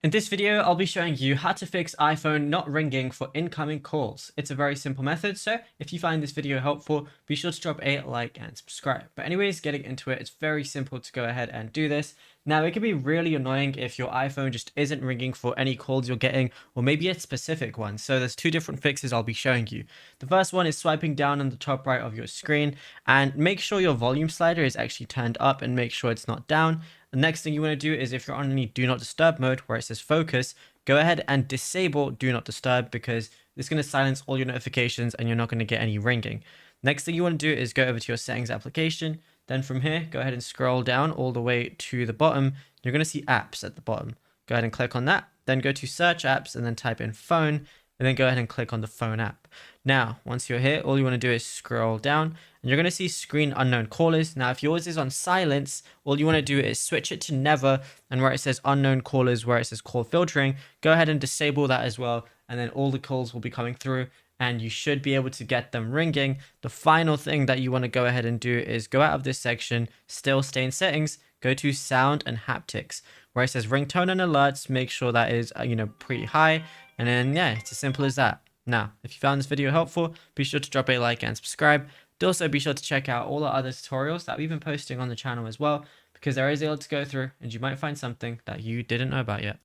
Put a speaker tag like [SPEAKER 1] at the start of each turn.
[SPEAKER 1] In this video, I'll be showing you how to fix iPhone not ringing for incoming calls. It's a very simple method, so if you find this video helpful, be sure to drop a like and subscribe. But anyways, getting into it, it's very simple to go ahead and do this. Now, it can be really annoying if your iPhone just isn't ringing for any calls you're getting, or maybe a specific one. So there's two different fixes I'll be showing you. The first one is swiping down on the top right of your screen and make sure your volume slider is actually turned up and make sure it's not down. The next thing you want to do is if you're on any do not disturb mode where it says focus, go ahead and disable do not disturb because it's going to silence all your notifications and you're not going to get any ringing. Next thing you want to do is go over to your settings application. Then from here, go ahead and scroll down all the way to the bottom. You're going to see apps at the bottom. Go ahead and click on that. Then go to search apps and then type in phone. And then go ahead and click on the phone app. Now, once you're here, all you want to do is scroll down and you're going to see screen unknown callers. Now, if yours is on silence, all you want to do is switch it to never, and where it says unknown callers, where it says call filtering, go ahead and disable that as well. And then all the calls will be coming through and you should be able to get them ringing. The final thing that you want to go ahead and do is go out of this section, still stay in settings, go to sound and haptics, where it says ringtone and alerts, make sure that is, pretty high. And then, yeah, it's as simple as that. Now, if you found this video helpful, be sure to drop a like and subscribe. And also be sure to check out all our other tutorials that we've been posting on the channel as well, because there is a lot to go through and you might find something that you didn't know about yet.